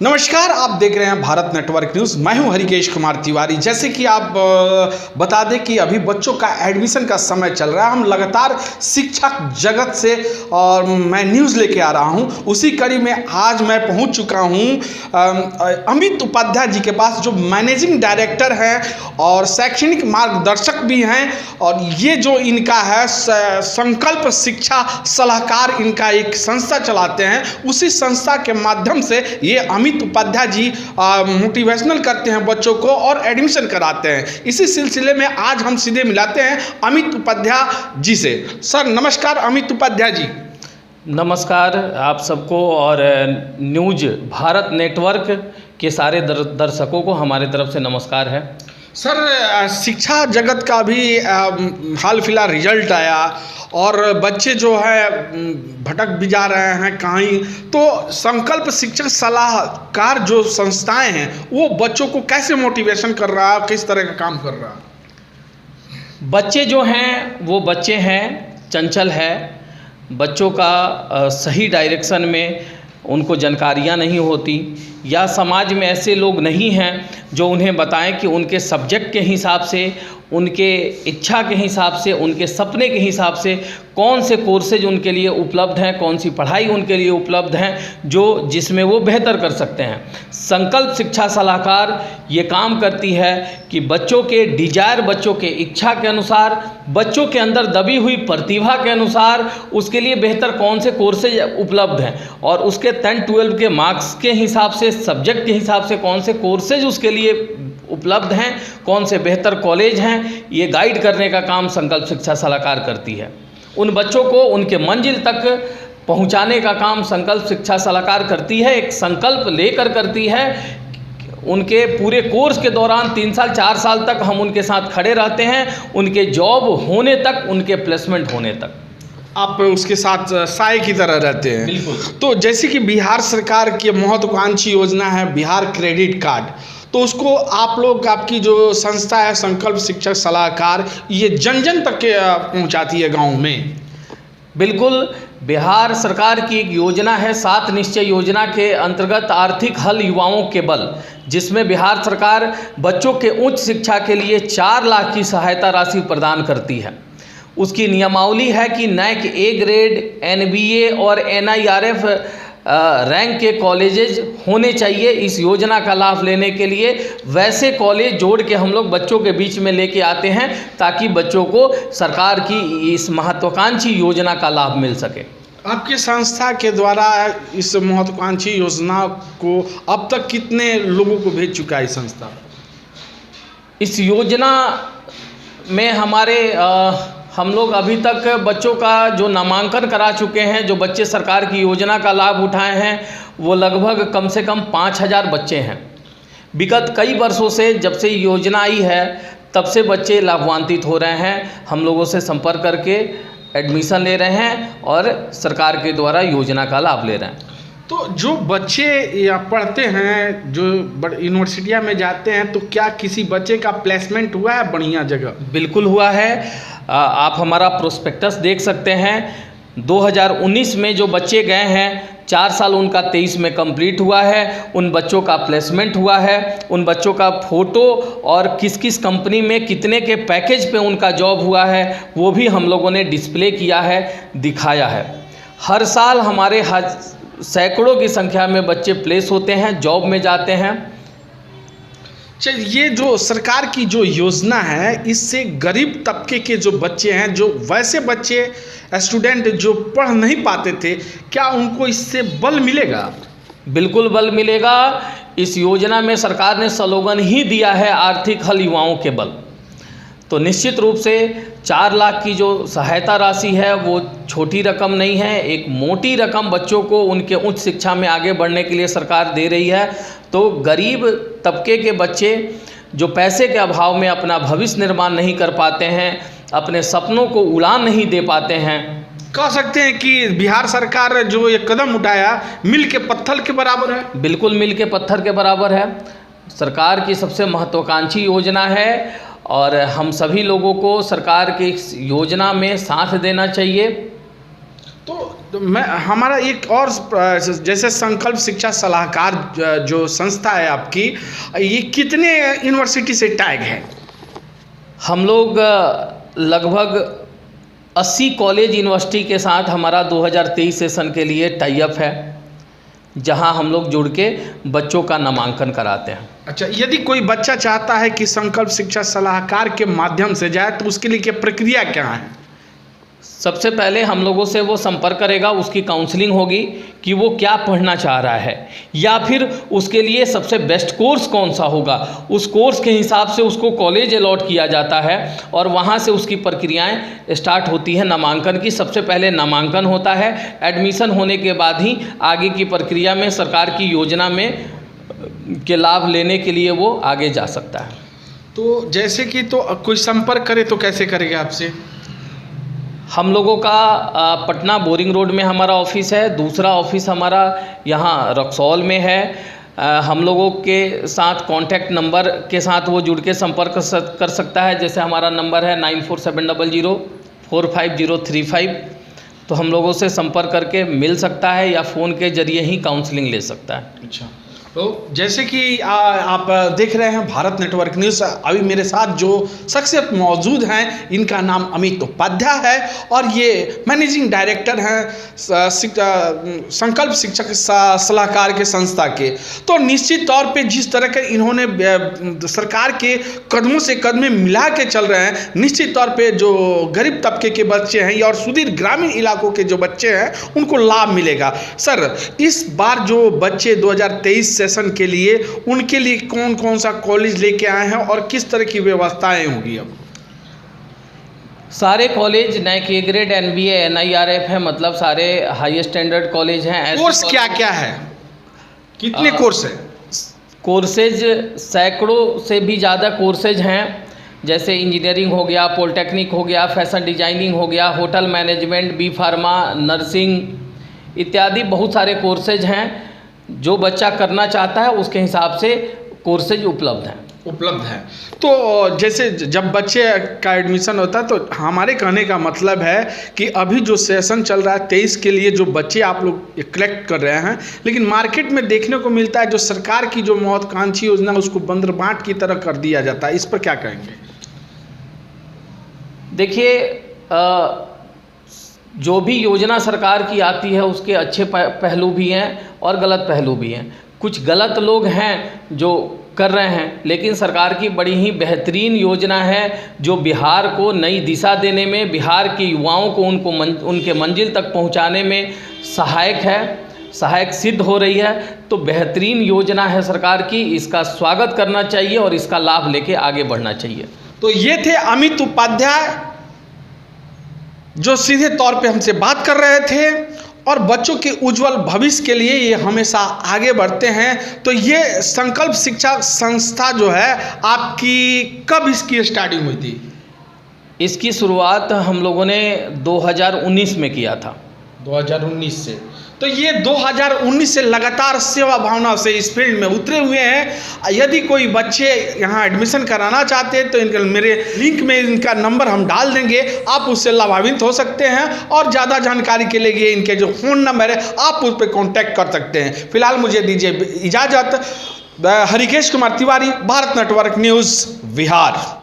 नमस्कार, आप देख रहे हैं भारत नेटवर्क न्यूज़। मैं हूं हरिकेश कुमार तिवारी। जैसे कि आप बता दें कि अभी बच्चों का एडमिशन का समय चल रहा है। हम लगातार शिक्षा जगत से और मैं न्यूज़ लेके आ रहा हूं। उसी कड़ी में आज मैं पहुंच चुका हूं अमित उपाध्याय जी के पास, जो मैनेजिंग डायरेक्टर हैं और शैक्षणिक मार्गदर्शक भी हैं। और ये जो इनका है संकल्प शिक्षा सलाहकार, इनका एक संस्था चलाते हैं। उसी संस्था के माध्यम से ये अमित उपाध्याय जी मोटिवेशनल करते हैं बच्चों को और एडमिशन कराते हैं। इसी सिलसिले में आज हम सीधे मिलाते हैं अमित उपाध्याय जी से। सर नमस्कार अमित उपाध्याय जी। नमस्कार आप सबको और न्यूज़ भारत नेटवर्क के सारे दर्शकों को हमारे तरफ से नमस्कार है। सर शिक्षा जगत का भी हाल फिलहाल रिजल्ट आया और बच्चे जो है भटक भी जा रहे हैं कहीं, तो संकल्प शिक्षक सलाहकार जो संस्थाएं हैं वो बच्चों को कैसे मोटिवेशन कर रहा है, किस तरह का काम कर रहा है? बच्चे जो हैं वो बच्चे हैं, चंचल है। बच्चों का सही डायरेक्शन में उनको जानकारियाँ नहीं होती, या समाज में ऐसे लोग नहीं हैं जो उन्हें बताएं कि उनके सब्जेक्ट के हिसाब से, उनके इच्छा के हिसाब से, उनके सपने के हिसाब से कौन से कोर्सेज उनके लिए उपलब्ध हैं, कौन सी पढ़ाई उनके लिए उपलब्ध हैं जो जिसमें वो बेहतर कर सकते हैं। संकल्प शिक्षा सलाहकार ये काम करती है कि बच्चों के डिजायर, बच्चों के इच्छा के अनुसार, बच्चों के अंदर दबी हुई प्रतिभा के अनुसार उसके लिए बेहतर कौन से कोर्सेज उपलब्ध हैं और उसके 10-12 के मार्क्स के हिसाब से, सब्जेक्ट के हिसाब से कौन से कोर्सेज उसके लिए उपलब्ध हैं, कौन से बेहतर कॉलेज हैं, ये गाइड करने का काम संकल्प शिक्षा सलाहकार करती है। उन बच्चों को उनके मंजिल तक पहुंचाने का काम संकल्प शिक्षा सलाहकार करती है। एक संकल्प लेकर करती है। उनके पूरे कोर्स के दौरान 3 साल 4 साल तक हम उनके साथ खड़े रहते हैं, उनके जॉब होने तक, उनके प्लेसमेंट होने तक आप उसके साथ साए की तरह रहते हैं। बिल्कुल। तो जैसे कि बिहार सरकार की महत्वाकांक्षी योजना है बिहार क्रेडिट कार्ड, तो उसको आप लोग, आपकी जो संस्था है संकल्प शिक्षक सलाहकार, ये जन जन तक पहुंचाती है गांव में। बिल्कुल। बिहार सरकार की एक योजना है 7 निश्चय योजना के अंतर्गत आर्थिक हल युवाओं के बल, जिसमें बिहार सरकार बच्चों के उच्च शिक्षा के लिए 4 लाख की सहायता राशि प्रदान करती है। उसकी नियमावली है कि नैक ए ग्रेड, एनबीए और एनआईआरएफ रैंक के कॉलेजेस होने चाहिए इस योजना का लाभ लेने के लिए। वैसे कॉलेज जोड़ के हम लोग बच्चों के बीच में लेके आते हैं ताकि बच्चों को सरकार की इस महत्वाकांक्षी योजना का लाभ मिल सके। आपकी संस्था के द्वारा इस महत्वाकांक्षी योजना को अब तक कितने लोगों को भेज चुका है संस्था? इस योजना में हमारे हम लोग अभी तक बच्चों का जो नामांकन करा चुके हैं, जो बच्चे सरकार की योजना का लाभ उठाए हैं, वो लगभग कम से कम 5000 बच्चे हैं। विगत कई वर्षों से जब से योजना आई है तब से बच्चे लाभान्वित हो रहे हैं, हम लोगों से संपर्क करके एडमिशन ले रहे हैं और सरकार के द्वारा योजना का लाभ ले रहे हैं। तो जो बच्चे या पढ़ते हैं, जो यूनिवर्सिटियाँ में जाते हैं, तो क्या किसी बच्चे का प्लेसमेंट हुआ है बढ़िया जगह? बिल्कुल हुआ है। आप हमारा प्रोस्पेक्टस देख सकते हैं। 2019 में जो बच्चे गए हैं, 4 साल उनका 23 में कंप्लीट हुआ है। उन बच्चों का प्लेसमेंट हुआ है। उन बच्चों का फ़ोटो और किस किस कंपनी में कितने के पैकेज पे उनका जॉब हुआ है वो भी हम लोगों ने डिस्प्ले किया है, दिखाया है। हर साल हमारे सैकड़ों की संख्या में बच्चे प्लेस होते हैं, जॉब में जाते हैं। चलिए, ये जो सरकार की जो योजना है, इससे गरीब तबके के जो बच्चे हैं, जो वैसे बच्चे स्टूडेंट जो पढ़ नहीं पाते थे, क्या उनको इससे बल मिलेगा? बिल्कुल बल मिलेगा। इस योजना में सरकार ने स्लोगन ही दिया है, आर्थिक हल युवाओं के बल। तो निश्चित रूप से 4 लाख की जो सहायता राशि है वो छोटी रकम नहीं है, एक मोटी रकम बच्चों को उनके उच्च शिक्षा में आगे बढ़ने के लिए सरकार दे रही है। तो गरीब तबके के बच्चे जो पैसे के अभाव में अपना भविष्य निर्माण नहीं कर पाते हैं, अपने सपनों को उड़ान नहीं दे पाते हैं, कह सकते हैं कि बिहार सरकार जो ये कदम उठाया मिल के पत्थर के बराबर है। बिल्कुल मिल के पत्थर के बराबर है। सरकार की सबसे महत्वाकांक्षी योजना है और हम सभी लोगों को सरकार की इस योजना में साथ देना चाहिए। तो मैं हमारा एक और जैसे संकल्प शिक्षा सलाहकार जो संस्था है आपकी, ये कितने यूनिवर्सिटी से टैग है? हम लोग लगभग 80 कॉलेज यूनिवर्सिटी के साथ हमारा 2023 सेशन के लिए टाई अप है, जहां हम लोग जुड़ के बच्चों का नामांकन कराते हैं। अच्छा, यदि कोई बच्चा चाहता है कि संकल्प शिक्षा सलाहकार के माध्यम से जाए तो उसके लिए क्या प्रक्रिया क्या है? सबसे पहले हम लोगों से वो संपर्क करेगा, उसकी काउंसलिंग होगी कि वो क्या पढ़ना चाह रहा है या फिर उसके लिए सबसे बेस्ट कोर्स कौन सा होगा। उस कोर्स के हिसाब से उसको कॉलेज अलॉट किया जाता है और वहाँ से उसकी प्रक्रियाएं स्टार्ट होती हैं नामांकन की। सबसे पहले नामांकन होता है, एडमिशन होने के बाद ही आगे की प्रक्रिया में सरकार की योजना में के लाभ लेने के लिए वो आगे जा सकता है। तो जैसे कि तो कोई संपर्क करे तो कैसे करेगा आपसे? हम लोगों का पटना बोरिंग रोड में हमारा ऑफिस है, दूसरा ऑफिस हमारा यहाँ रक्सौल में है। हम लोगों के साथ कॉन्टैक्ट नंबर के साथ वो जुड़ के संपर्क कर सकता है। जैसे हमारा नंबर है 9470045035, तो हम लोगों से संपर्क करके मिल सकता है या फ़ोन के जरिए ही काउंसलिंग ले सकता है। अच्छा, तो जैसे कि आप देख रहे हैं भारत नेटवर्क न्यूज़। अभी मेरे साथ जो शख्सियत मौजूद हैं, इनका नाम अमित उपाध्याय है और ये मैनेजिंग डायरेक्टर हैं संकल्प शिक्षक सलाहकार के संस्था के। तो निश्चित तौर पे जिस तरह के इन्होंने सरकार के कदमों से कदमें मिला के चल रहे हैं, निश्चित तौर पे जो गरीब तबके के बच्चे हैं और सुदूर ग्रामीण इलाकों के जो बच्चे हैं उनको लाभ मिलेगा। सर, इस बार जो बच्चे 2023 सेशन के लिए, उनके लिए कौन कौन सा कॉलेज लेके आए हैं और किस तरह की व्यवस्थाएं होगी? अब सारे college NAC A grade, NBA, NIRF है, मतलब सारे हाई स्टैंडर्ड कॉलेज हैं। कोर्स क्या क्या है, कितने कोर्स हैं? कोर्सेज सैकड़ों से भी ज़्यादा कोर्सेज हैं। जैसे इंजीनियरिंग हो गया, पॉलिटेक्निक हो गया, फैशन डिजाइनिंग हो गया, hotel management, B pharma, nursing इत्यादि बहुत सारे कोर्सेज हैं। जो बच्चा करना चाहता है उसके हिसाब से कोर्सेज उपलब्ध हैं। तो जैसे जब बच्चे का एडमिशन होता है तो हमारे कहने का मतलब है कि अभी जो सेशन चल रहा है 23 के लिए जो बच्चे आप लोग कलेक्ट कर रहे हैं, लेकिन मार्केट में देखने को मिलता है जो सरकार की जो महत्वाकांक्षी योजना उसको बंदरबाट की तरह कर दिया जाता है। इस पर क्या कहेंगे? देखिए, जो भी योजना सरकार की आती है उसके अच्छे पहलू भी हैं और गलत पहलू भी हैं। कुछ गलत लोग हैं जो कर रहे हैं, लेकिन सरकार की बड़ी ही बेहतरीन योजना है जो बिहार को नई दिशा देने में, बिहार के युवाओं को उनके मंजिल तक पहुंचाने में सहायक सिद्ध हो रही है। तो बेहतरीन योजना है सरकार की, इसका स्वागत करना चाहिए और इसका लाभ लेके आगे बढ़ना चाहिए। तो ये थे अमित उपाध्याय जो सीधे तौर पे हमसे बात कर रहे थे और बच्चों के उज्जवल भविष्य के लिए ये हमेशा आगे बढ़ते हैं। तो ये संकल्प शिक्षा संस्था जो है आपकी, कब इसकी स्टार्टिंग हुई थी? इसकी शुरुआत हम लोगों ने 2019 में किया था। 2019 से, तो ये 2019 से लगातार सेवा भावना से इस फील्ड में उतरे हुए हैं। यदि कोई बच्चे यहाँ एडमिशन कराना चाहते हैं तो इनके मेरे लिंक में इनका नंबर हम डाल देंगे, आप उससे लाभान्वित हो सकते हैं और ज़्यादा जानकारी के लिए इनके जो फ़ोन नंबर है आप उस पर कॉन्टैक्ट कर सकते हैं। फिलहाल मुझे दीजिए इजाज़त। Harikesh Kumar Tiwari, Bharat network news, Bihar.